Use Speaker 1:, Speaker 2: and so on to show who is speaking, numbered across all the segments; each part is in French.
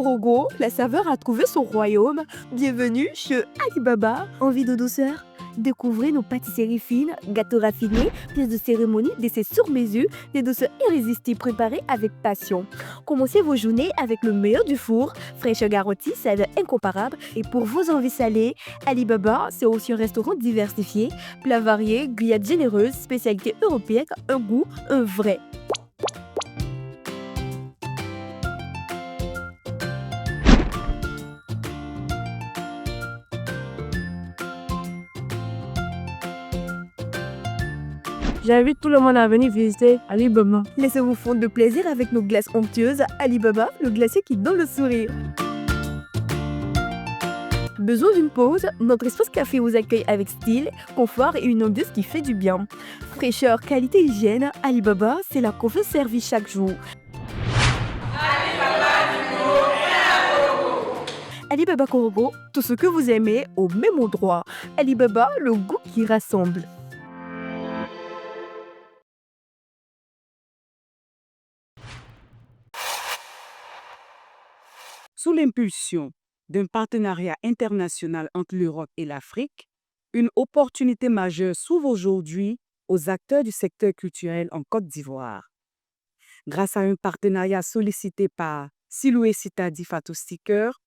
Speaker 1: Korogo, la saveur a trouvé son royaume. Bienvenue chez Alibaba.
Speaker 2: Envie de douceur? Découvrez nos pâtisseries fines, gâteaux raffinés, pièces de cérémonie, décès sur mesure, des douceurs irrésistibles préparées avec passion. Commencez vos journées avec le meilleur du four, fraîcheur garantie, saveur incomparable. Et pour vos envies salées, Alibaba, c'est aussi un restaurant diversifié, plats variés, grillades généreuses, spécialités européennes, un goût, un vrai.
Speaker 3: J'invite tout le monde à venir visiter Alibaba.
Speaker 1: Laissez-vous fondre de plaisir avec nos glaces onctueuses. Alibaba, le glacier qui donne le sourire. Besoin d'une pause? Notre espace café vous accueille avec style, confort et une ambiance qui fait du bien. Fraîcheur, qualité, hygiène, Alibaba, c'est la confiance servie chaque jour. Alibaba Korogo, tout ce que vous aimez au même endroit. Alibaba, le goût qui rassemble.
Speaker 4: Sous l'impulsion d'un partenariat international entre l'Europe et l'Afrique, une opportunité majeure s'ouvre aujourd'hui aux acteurs du secteur culturel en Côte d'Ivoire. Grâce à un partenariat sollicité par Siloué Sitadi Fatou Sticker,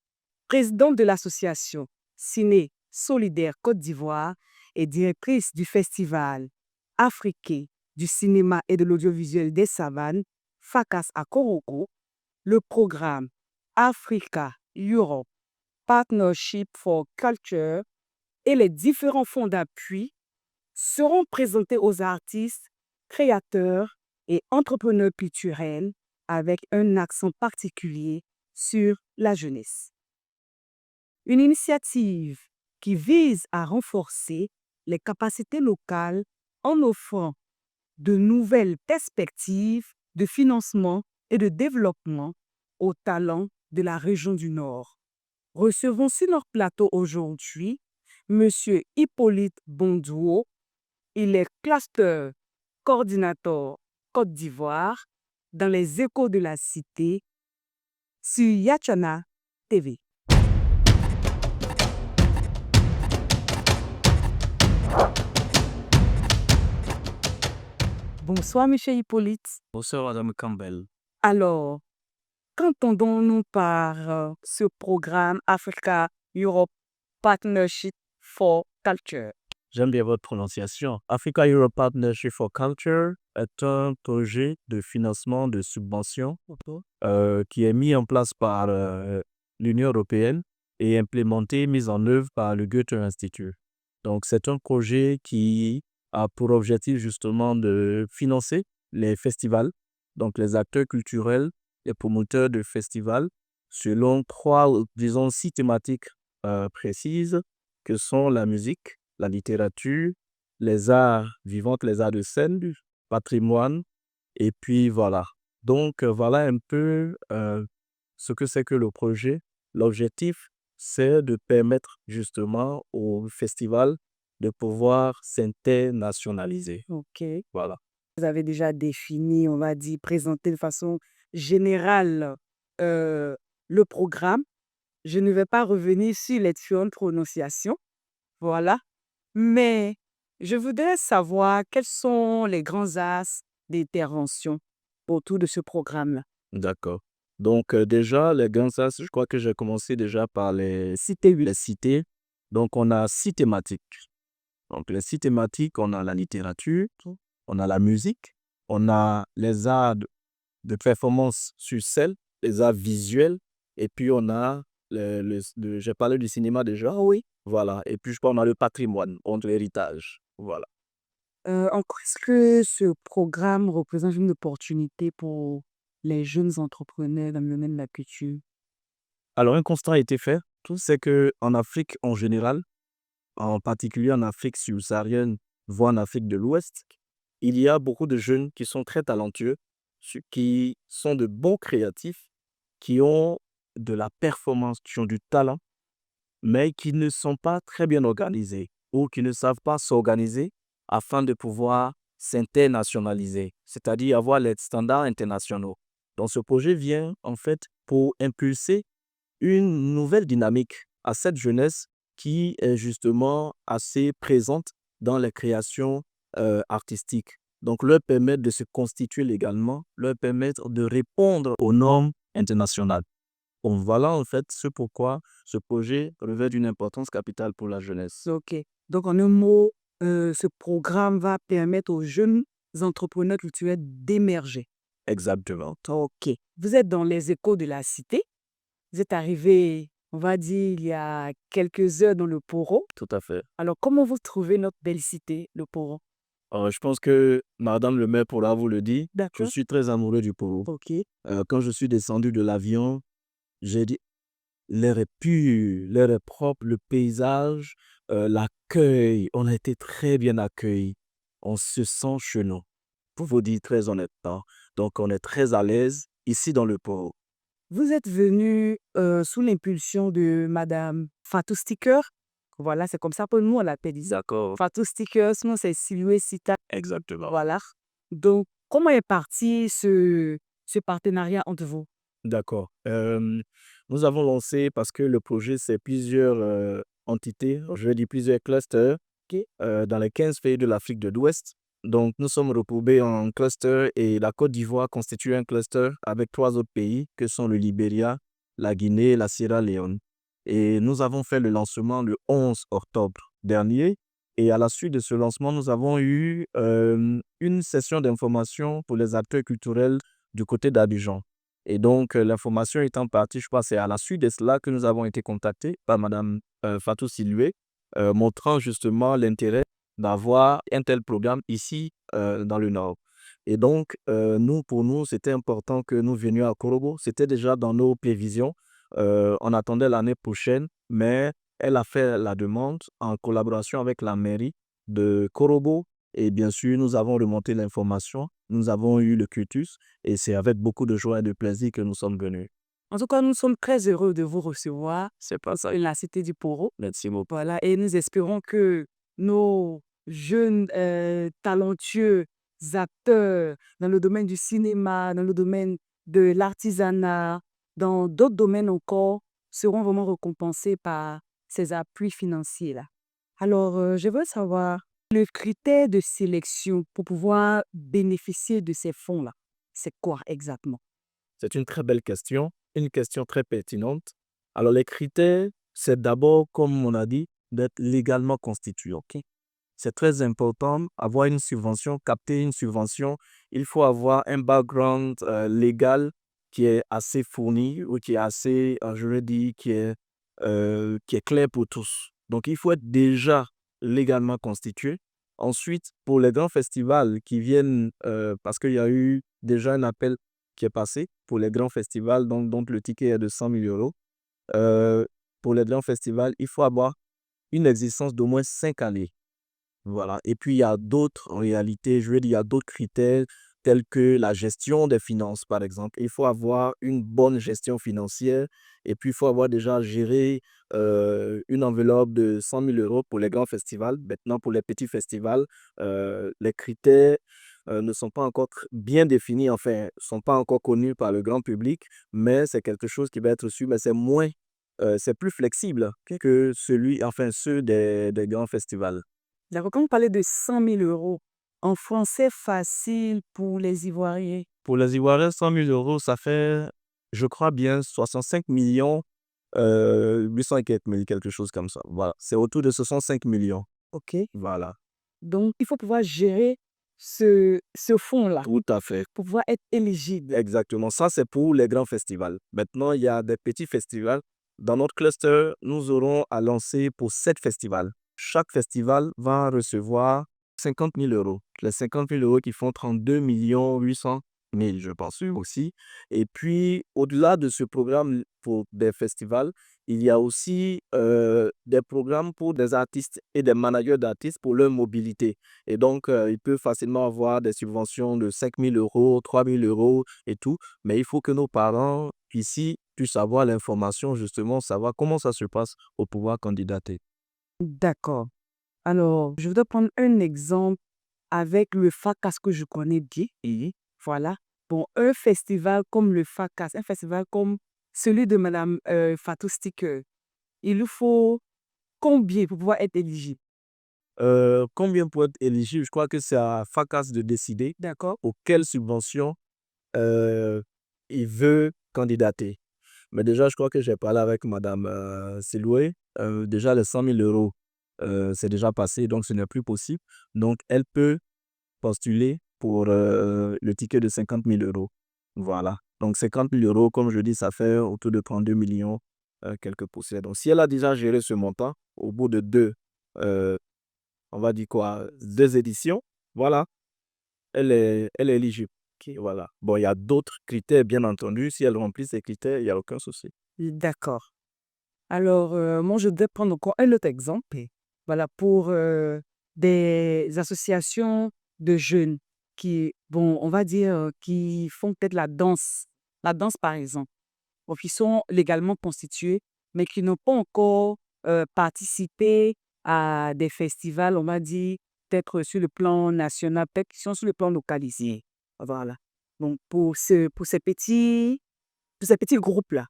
Speaker 4: présidente de l'association Ciné Solidaire Côte d'Ivoire et directrice du festival africain du cinéma et de l'audiovisuel des savanes, FACAS à Korogo, le programme Africa-Europe Partnership for Culture et les différents fonds d'appui seront présentés aux artistes, créateurs et entrepreneurs culturels avec un accent particulier sur la jeunesse. Une initiative qui vise à renforcer les capacités locales en offrant de nouvelles perspectives de financement et de développement aux talents de la région du Nord. Recevons sur notre plateau aujourd'hui M. Hippolyte Bondouo. Il est cluster coordinateur Côte d'Ivoire dans les Échos de la Cité sur Yachana TV. Bonsoir, M. Hippolyte.
Speaker 5: Bonsoir, Madame Campbell.
Speaker 4: Alors, qu'entendons-nous par ce programme Africa-Europe Partnership for Culture?
Speaker 5: J'aime bien votre prononciation. Africa Europe Partnership for Culture est un projet de financement de subvention qui est mis en place par l'Union européenne et implémenté, mis en œuvre par le Goethe Institut. Donc, c'est un projet qui a pour objectif justement de financer les festivals, donc les acteurs culturels, les promoteurs de festivals, selon disons, 6 thématiques précises que sont la musique, la littérature, les arts vivants, les arts de scène, du patrimoine, et puis voilà. Donc, voilà un peu ce que c'est que le projet. L'objectif, c'est de permettre justement au festival de pouvoir s'internationaliser.
Speaker 4: OK.
Speaker 5: Voilà.
Speaker 4: Vous avez déjà défini, on va dire, présenté de façon générale le programme. Je ne vais pas revenir sur les différentes prononciations. Voilà. Mais je voudrais savoir quels sont les grands axes d'intervention autour de ce programme-là.
Speaker 5: D'accord. Donc, déjà, les grands axes, je crois que j'ai commencé déjà par les cités. Les cités. Donc, on a 6 thématiques. Donc, les 6 thématiques, on a la littérature, on a la musique, on a les arts de performance sur scène, les arts visuels, et puis on a, j'ai parlé du cinéma déjà.
Speaker 4: Ah oui.
Speaker 5: Voilà. Et puis, je pense on a le patrimoine, l'héritage. Voilà.
Speaker 4: En quoi est-ce que ce programme représente une opportunité pour les jeunes entrepreneurs dans le domaine de la culture?
Speaker 5: Alors, un constat a été fait, c'est qu'en Afrique en général, en particulier en Afrique subsaharienne, voire en Afrique de l'Ouest, il y a beaucoup de jeunes qui sont très talentueux, qui sont de bons créatifs, qui ont de la performance, qui ont du talent, mais qui ne sont pas très bien organisés ou qui ne savent pas s'organiser afin de pouvoir s'internationaliser, c'est-à-dire avoir les standards internationaux. Donc, ce projet vient en fait pour impulser une nouvelle dynamique à cette jeunesse qui est justement assez présente dans les créations artistiques. Donc, leur permettre de se constituer légalement, leur permettre de répondre aux normes internationales. Donc, voilà en fait ce pourquoi ce projet revêt d'une importance capitale pour la jeunesse.
Speaker 4: OK. Donc, en un mot, ce programme va permettre aux jeunes entrepreneurs culturels d'émerger.
Speaker 5: Exactement.
Speaker 4: OK. Vous êtes dans les échos de la cité. Vous êtes arrivé, on va dire, il y a quelques heures dans le Poro.
Speaker 5: Tout à fait.
Speaker 4: Alors, comment vous trouvez notre belle cité, le Poro?
Speaker 5: Je pense que Madame le maire pourra vous le dire. Je
Speaker 4: D'accord.
Speaker 5: suis très amoureux du Poro.
Speaker 4: OK.
Speaker 5: Quand je suis descendu de l'avion, j'ai dit, l'air est pur, l'air est propre, le paysage, l'accueil, on a été très bien accueillis. On se sent chez nous, pour vous dire très honnêtement. Donc, on est très à l'aise ici dans le Poro.
Speaker 4: Vous êtes venu sous l'impulsion de Madame Fatou Sticker. Voilà, c'est comme ça que nous, on l'appelle ici.
Speaker 5: D'accord.
Speaker 4: Fatou Sticker, sinon c'est Silhouette Sita.
Speaker 5: Exactement.
Speaker 4: Voilà. Donc, comment est parti ce partenariat entre vous?
Speaker 5: D'accord. Nous avons lancé parce que le projet, c'est plusieurs entités, je veux dire plusieurs clusters
Speaker 4: OK.
Speaker 5: dans les 15 pays de l'Afrique de l'Ouest. Donc, nous sommes regroupés en cluster et la Côte d'Ivoire constitue un cluster avec 3 autres pays que sont le Libéria, la Guinée et la Sierra Leone. Et nous avons fait le lancement le 11 octobre dernier. Et à la suite de ce lancement, nous avons eu une session d'information pour les acteurs culturels du côté d'Abidjan. Et donc, l'information étant partie, je crois, c'est à la suite de cela que nous avons été contactés par Madame Fatou Silhouette, montrant justement l'intérêt d'avoir un tel programme ici dans le Nord. Et donc, pour nous, c'était important que nous venions à Korobo. C'était déjà dans nos prévisions. On attendait l'année prochaine, mais elle a fait la demande en collaboration avec la mairie de Korobo. Et bien sûr, nous avons remonté l'information. Nous avons eu le cutus et c'est avec beaucoup de joie et de plaisir que nous sommes venus.
Speaker 4: En tout cas, nous sommes très heureux de vous recevoir. C'est pas ça, la cité du Poro.
Speaker 5: Merci beaucoup.
Speaker 4: Voilà, et nous espérons que nos jeunes talentueux acteurs dans le domaine du cinéma, dans le domaine de l'artisanat, dans d'autres domaines encore, seront vraiment récompensés par ces appuis financiers-là. Alors, je veux savoir, le critère de sélection pour pouvoir bénéficier de ces fonds-là, c'est quoi exactement?
Speaker 5: C'est une très belle question, une question très pertinente. Alors, les critères, c'est d'abord, comme on a dit, d'être légalement constitué. OK? C'est très important, avoir une subvention, capter une subvention. Il faut avoir un background légal qui est assez fourni ou qui est assez, je veux dire, qui est clair pour tous. Donc, il faut être déjà légalement constitué. Ensuite, pour les grands festivals qui viennent, parce qu'il y a eu déjà un appel qui est passé pour les grands festivals, donc le ticket est de 100 000 euros. Pour les grands festivals, il faut avoir une existence d'au moins 5 années. Voilà. Et puis, il y a d'autres réalités, je veux dire, il y a d'autres critères tels que la gestion des finances, par exemple. Il faut avoir une bonne gestion financière et puis il faut avoir déjà géré une enveloppe de 100 000 euros pour les grands festivals. Maintenant, pour les petits festivals, les critères ne sont pas encore bien définis, enfin, ne sont pas encore connus par le grand public, mais c'est quelque chose qui va être su, mais c'est plus flexible que ceux des grands festivals.
Speaker 4: D'accord, quand vous parlez de 100 000 euros, en français facile pour les Ivoiriens,
Speaker 5: Pour les Ivoiriens, 100 000 euros, ça fait, je crois bien, 65 millions, 800 et quelques mille, quelque chose comme ça. Voilà, c'est autour de 65 millions.
Speaker 4: OK?
Speaker 5: Voilà,
Speaker 4: Donc, il faut pouvoir gérer ce fonds-là
Speaker 5: tout à fait.
Speaker 4: pour pouvoir être éligible.
Speaker 5: Exactement. Ça, c'est pour les grands festivals. Maintenant, il y a des petits festivals. Dans notre cluster, nous aurons à lancer pour 7 festivals. Chaque festival va recevoir 50 000 euros. Les 50 000 euros qui font 32 800 000, je pense aussi. Et puis, au-delà de ce programme pour des festivals, il y a aussi des programmes pour des artistes et des managers d'artistes pour leur mobilité. Et donc, ils peuvent facilement avoir des subventions de 5 000 euros, 3 000 euros et tout. Mais il faut que nos parents ici puissent avoir l'information, justement, savoir comment ça se passe pour pouvoir candidater.
Speaker 4: D'accord. Alors, je voudrais prendre un exemple avec le FACAS que je connais bien.
Speaker 5: Et
Speaker 4: Voilà. Bon, un festival comme le FACAS, un festival comme celui de Madame Fatou Sticker, il lui faut combien pour pouvoir être éligible?
Speaker 5: Combien pour être éligible? Je crois que c'est à FACAS de décider
Speaker 4: D'accord?
Speaker 5: auquel subvention il veut candidater. Mais déjà, je crois que j'ai parlé avec Madame Siloué. Déjà, les 100 000 euros, c'est déjà passé, donc ce n'est plus possible. Donc, elle peut postuler pour le ticket de 50 000 euros. Voilà. Donc, 50 000 euros, comme je dis, ça fait autour de 32 millions, quelques poussières. Donc, si elle a déjà géré ce montant, au bout de on va dire quoi, 2 éditions, voilà, elle est éligible.
Speaker 4: Ok.
Speaker 5: Voilà. Bon, il y a d'autres critères, bien entendu. Si elle remplit ces critères, il n'y a aucun souci.
Speaker 4: D'accord. Alors, moi, je vais prendre encore un autre exemple. Voilà, pour des associations de jeunes qui, bon, on va dire, qui font peut-être la danse. La danse, par exemple. Donc, qui sont légalement constitués, mais qui n'ont pas encore participé à des festivals, on va dire, peut-être sur le plan national, peut-être qui sont sur le plan localisé. Voilà. Donc, pour ces petits groupes-là,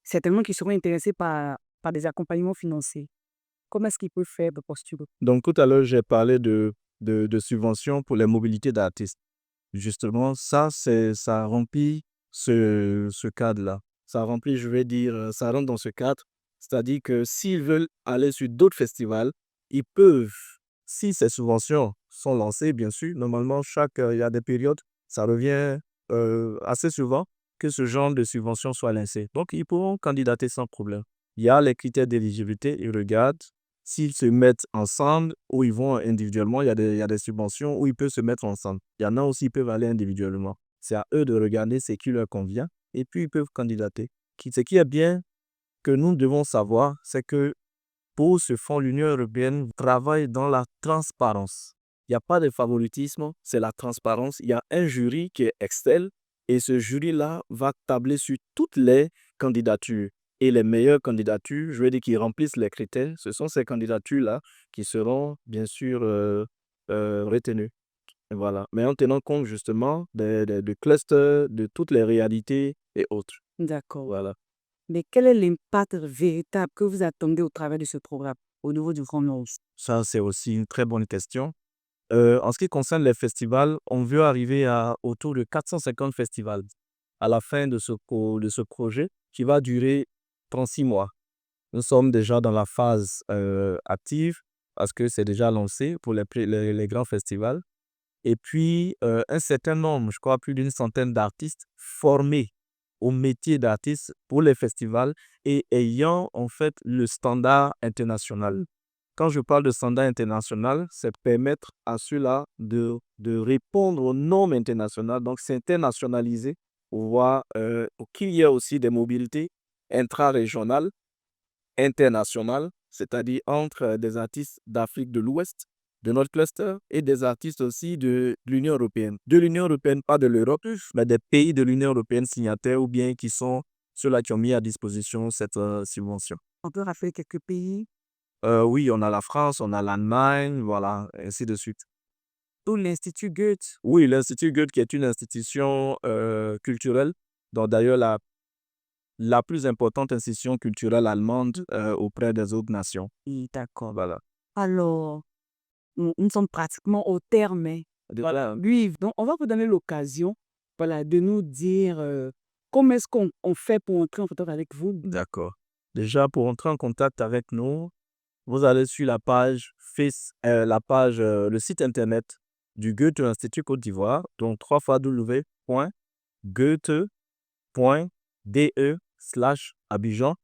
Speaker 4: certainement qu'ils seront intéressés par des accompagnements financiers. Comment est-ce qu'ils peuvent faire pour postuler?
Speaker 5: Donc, tout à l'heure, j'ai parlé de subventions pour les mobilités d'artistes. Justement, ça remplit ce cadre-là. Ça remplit, je vais dire, ça rentre dans ce cadre. C'est-à-dire que s'ils veulent aller sur d'autres festivals, ils peuvent, si ces subventions sont lancées, bien sûr, normalement, il y a des périodes, ça revient assez souvent que ce genre de subvention soit lancé. Donc, ils pourront candidater sans problème. Il y a les critères d'éligibilité, ils regardent. S'ils se mettent ensemble ou ils vont individuellement, il y a des subventions où ils peuvent se mettre ensemble. Il y en a aussi, ils peuvent aller individuellement. C'est à eux de regarder ce qui leur convient et puis ils peuvent candidater. Ce qui est bien que nous devons savoir, c'est que pour ce fonds, l'Union européenne travaille dans la transparence. Il n'y a pas de favoritisme, c'est la transparence. Il y a un jury qui est Excel et ce jury-là va tabler sur toutes les candidatures. Et les meilleures candidatures, je veux dire qui remplissent les critères, ce sont ces candidatures-là qui seront bien sûr retenues. Et voilà. Mais en tenant compte justement des clusters, de toutes les réalités et autres.
Speaker 4: D'accord.
Speaker 5: Voilà.
Speaker 4: Mais quel est l'impact véritable que vous attendez au travers de ce programme au niveau du Grand Nord?
Speaker 5: Ça, c'est aussi une très bonne question. En ce qui concerne les festivals, on veut arriver à autour de 450 festivals à la fin de ce projet qui va durer 36 mois. Nous sommes déjà dans la phase active parce que c'est déjà lancé pour les grands festivals. Et puis, un certain nombre, je crois plus d'une centaine d'artistes formés au métier d'artiste pour les festivals et ayant en fait le standard international. Quand je parle de standard international, c'est permettre à ceux-là de répondre aux normes internationales. Donc, c'est internationalisé pour voir pour qu'il y ait aussi des mobilités intra-régionales, internationales, c'est-à-dire entre des artistes d'Afrique de l'Ouest, de notre cluster, et des artistes aussi de l'Union européenne. De l'Union européenne, pas de l'Europe, mais des pays de l'Union européenne signataires ou bien qui sont ceux-là qui ont mis à disposition cette subvention.
Speaker 4: On peut rappeler quelques pays,
Speaker 5: Oui, on a la France, on a l'Allemagne, voilà, ainsi de suite.
Speaker 4: dont l'Institut Goethe.
Speaker 5: Oui, l'Institut Goethe qui est une institution culturelle, dont d'ailleurs la plus importante institution culturelle allemande auprès des autres nations.
Speaker 4: Oui, d'accord.
Speaker 5: Voilà.
Speaker 4: Alors, nous sommes pratiquement au terme.
Speaker 5: Voilà.
Speaker 4: Oui, donc on va vous donner l'occasion, voilà, de nous dire comment est-ce qu'on fait pour entrer en contact avec vous.
Speaker 5: D'accord. Déjà, pour entrer en contact avec nous, vous allez sur la page, le site internet du Goethe Institut Côte d'Ivoire, donc www.goethe.de/Abidjan.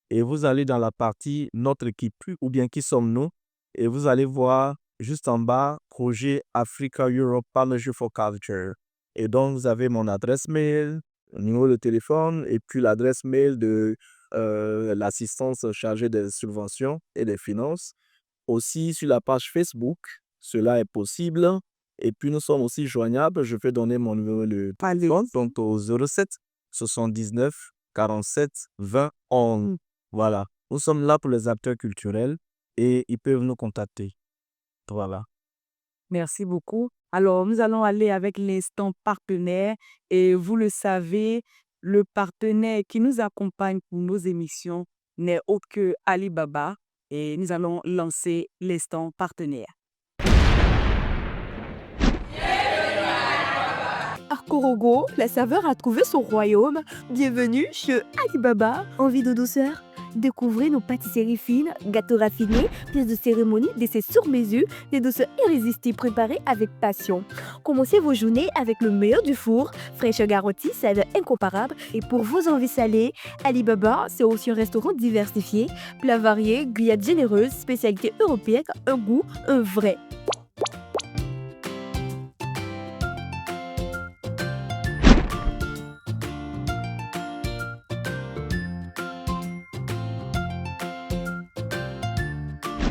Speaker 5: Et vous allez dans la partie Notre équipe ou bien Qui sommes-nous et vous allez voir juste en bas Projet Africa Europe Partnership for Culture. Et donc, vous avez mon adresse mail, le numéro de téléphone et puis l'adresse mail de l'assistance chargée des subventions et des finances. Aussi sur la page Facebook, cela est possible. Et puis nous sommes aussi joignables. Je vais donner mon numéro de téléphone, donc au 07 79 47 20 11. Voilà. Nous sommes là pour les acteurs culturels et ils peuvent nous contacter. Voilà.
Speaker 4: Merci beaucoup. Alors, nous allons aller avec l'instant partenaire et vous le savez, Le partenaire qui nous accompagne pour nos émissions n'est autre que Alibaba et nous allons lancer l'instant partenaire.
Speaker 1: À Korogo, la saveur a trouvé son royaume. Bienvenue chez Alibaba.
Speaker 2: Envie de douceur? Découvrez nos pâtisseries fines, gâteaux raffinés, pièces de cérémonie, desserts sur mesure, des douceurs irrésistibles préparées avec passion. Commencez vos journées avec le meilleur du four, fraîcheur garantie, saveur incomparable. Et pour vos envies salées, Alibaba, c'est aussi un restaurant diversifié, plats variés, grillades généreuses, spécialités européennes, un goût, un vrai.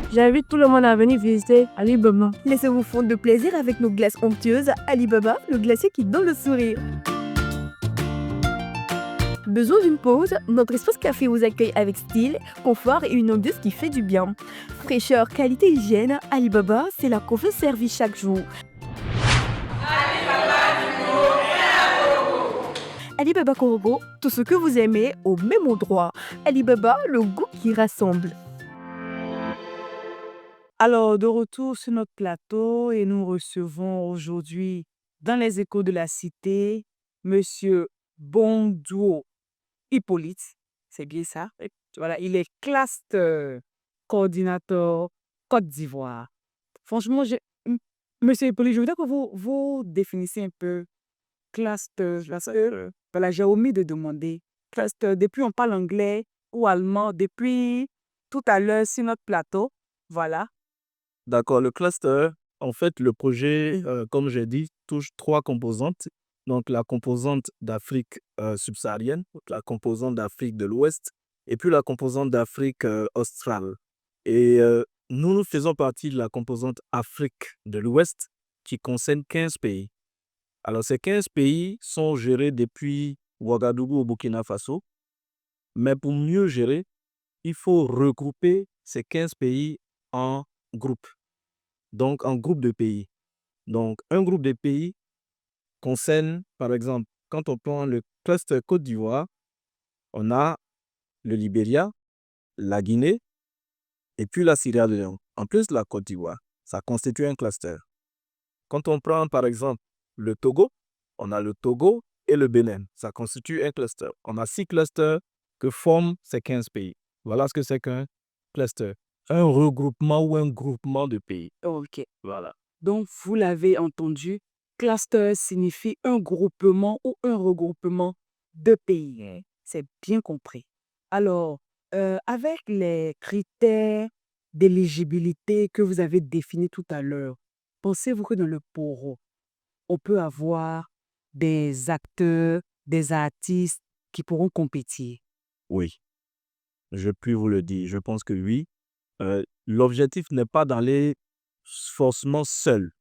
Speaker 3: J'invite tout le monde à venir visiter Alibaba.
Speaker 1: Laissez-vous fondre de plaisir avec nos glaces onctueuses. Alibaba, le glacier qui donne le sourire. Besoin d'une pause? Notre espace café vous accueille avec style, confort et une ambiance qui fait du bien. Fraîcheur, qualité, hygiène, Alibaba, c'est la confiance servie chaque jour. Alibaba Korogo, tout ce que vous aimez au même endroit. Alibaba, le goût qui rassemble.
Speaker 4: Alors, de retour sur notre plateau et nous recevons aujourd'hui dans les échos de la cité, Monsieur Bonduo Hippolyte. C'est bien ça? Voilà, il est cluster coordinateur Côte d'Ivoire. Franchement, Monsieur Hippolyte, je voudrais que vous définissiez un peu cluster. Voilà, j'ai omis de demander. Cluster, depuis on parle anglais ou allemand, depuis tout à l'heure sur notre plateau. Voilà.
Speaker 5: D'accord, le cluster, en fait, le projet, comme j'ai dit, touche trois composantes. Donc, la composante d'Afrique subsaharienne, la composante d'Afrique de l'Ouest et puis la composante d'Afrique australe. Et nous faisons partie de la composante Afrique de l'Ouest qui concerne 15 pays. Alors, ces 15 pays sont gérés depuis Ouagadougou au Burkina Faso. Mais pour mieux gérer, il faut regrouper ces 15 pays en groupes. Donc, en groupe de pays. Donc, un groupe de pays concerne, par exemple, quand on prend le cluster Côte d'Ivoire, on a le Libéria, la Guinée et puis la Sierra Leone. En plus, la Côte d'Ivoire, ça constitue un cluster. Quand on prend, par exemple, le Togo, on a le Togo et le Bénin. Ça constitue un cluster. On a 6 clusters que forment ces 15 pays. Voilà ce que c'est qu'un cluster. Un regroupement ou un groupement de pays.
Speaker 4: OK.
Speaker 5: Voilà.
Speaker 4: Donc, vous l'avez entendu, cluster signifie un groupement ou un regroupement de pays. C'est bien compris. Alors, avec les critères d'éligibilité que vous avez définis tout à l'heure, pensez-vous que dans le Poro, on peut avoir des acteurs, des artistes qui pourront compétir?
Speaker 5: Oui, je puis vous le dire. Je pense que oui. L'objectif n'est pas d'aller forcément seul.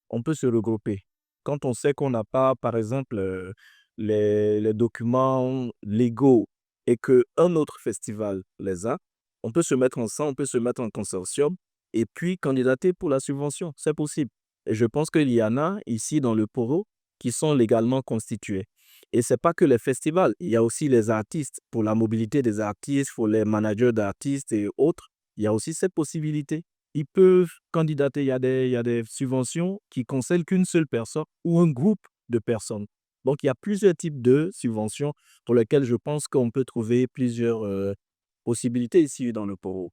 Speaker 5: On peut se regrouper. Quand on sait qu'on n'a pas, par exemple, les documents légaux et qu'un autre festival les a, on peut se mettre ensemble, on peut se mettre en consortium et puis candidater pour la subvention. C'est possible. Et je pense qu'il y en a ici dans le Poro qui sont légalement constitués. Et ce n'est pas que les festivals, il y a aussi les artistes. Pour la mobilité des artistes, pour les managers d'artistes et autres, il y a aussi cette possibilité. Ils peuvent candidater, il y a des subventions qui concernent qu'une seule personne ou un groupe de personnes. Donc, il y a plusieurs types de subventions pour lesquelles je pense qu'on peut trouver plusieurs possibilités ici dans le Poro.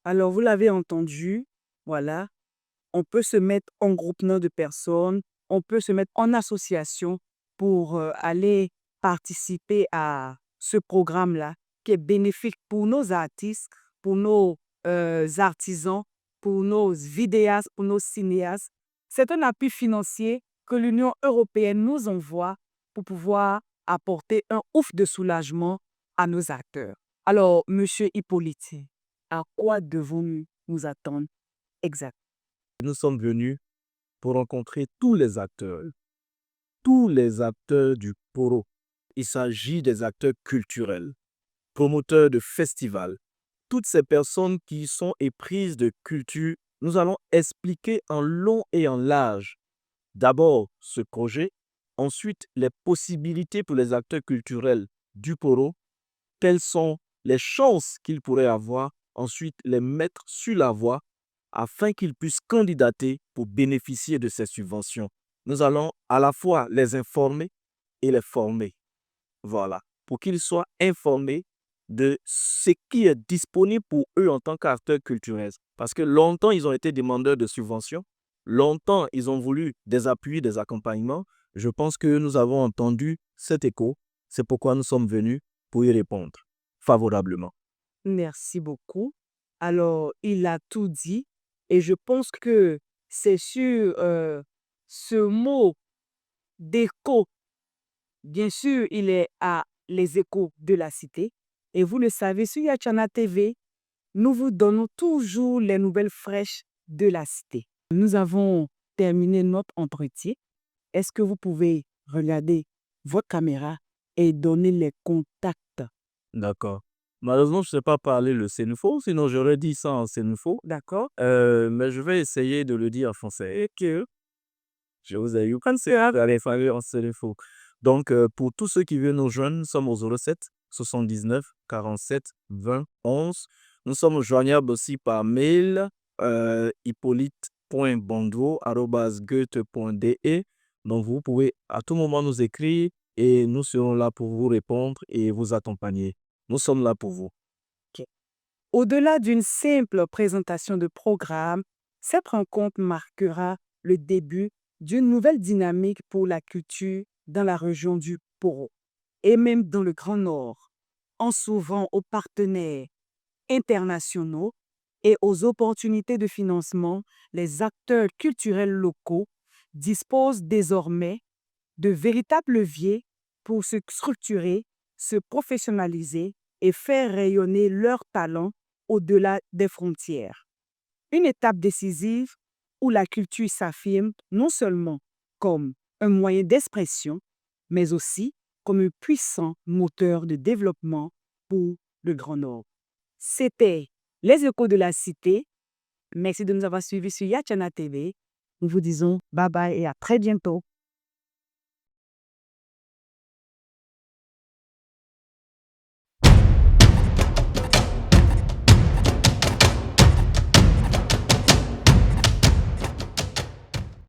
Speaker 4: Alors, vous l'avez entendu, voilà, on peut se mettre en groupement de personnes, on peut se mettre en association pour aller participer à ce programme-là qui est bénéfique pour nos artistes, pour nos artisans, pour nos vidéastes, pour nos cinéastes. C'est un appui financier que l'Union européenne nous envoie pour pouvoir apporter un ouf de soulagement à nos acteurs. Alors, Monsieur Hippolyte, à quoi devons-nous nous attendre exactement?
Speaker 5: Nous sommes venus pour rencontrer tous les acteurs du Poro. Il s'agit des acteurs culturels, promoteurs de festivals, toutes ces personnes qui sont éprises de culture. Nous allons expliquer en long et en large d'abord ce projet, Ensuite, les possibilités pour les acteurs culturels du Poro, quelles sont les chances qu'ils pourraient avoir, ensuite les mettre sur la voie afin qu'ils puissent candidater pour bénéficier de ces subventions. Nous allons à la fois les informer et les former. Voilà, pour qu'ils soient informés de ce qui est disponible pour eux en tant qu'acteurs culturels. Parce que longtemps, ils ont été demandeurs de subventions. Longtemps, ils ont voulu des appuis, des accompagnements. Je pense que nous avons entendu cet écho. C'est pourquoi nous sommes venus pour y répondre favorablement.
Speaker 4: Merci beaucoup. Alors, il a tout dit et je pense que c'est sur ce mot d'écho. Bien sûr, il est à les échos de la cité. Et vous le savez, sur Yachana TV, nous vous donnons toujours les nouvelles fraîches de la cité. Nous avons terminé notre entretien. Est-ce que vous pouvez regarder votre caméra et donner les contacts?
Speaker 5: D'accord. Malheureusement, je ne sais pas parler le Sénufo, sinon j'aurais dit ça en Sénufo.
Speaker 4: D'accord?
Speaker 5: Mais je vais essayer de le dire en français. Que je vous ai eu quand c'est allez faire en Sénufo. Donc, pour tous ceux qui veulent nous joindre, nous sommes au 07 79 47 20 11. Nous sommes joignables aussi par mail hippolyte.bondro@goethe.de. Donc, vous pouvez à tout moment nous écrire et nous serons là pour vous répondre et vous accompagner. Nous sommes là pour vous.
Speaker 4: Au-delà d'une simple présentation de programme, cette rencontre marquera le début d'une nouvelle dynamique pour la culture dans la région du Poro et même dans le Grand Nord, en s'ouvrant aux partenaires internationaux et aux opportunités de financement. Les acteurs culturels locaux disposent désormais de véritables leviers pour se structurer, se professionnaliser et faire rayonner leurs talents au-delà des frontières. Une étape décisive où la culture s'affirme non seulement comme un moyen d'expression, mais aussi comme un puissant moteur de développement pour le Grand Nord. C'était les échos de la cité. Merci de nous avoir suivis sur Yachana TV. Nous vous disons bye bye et à très bientôt.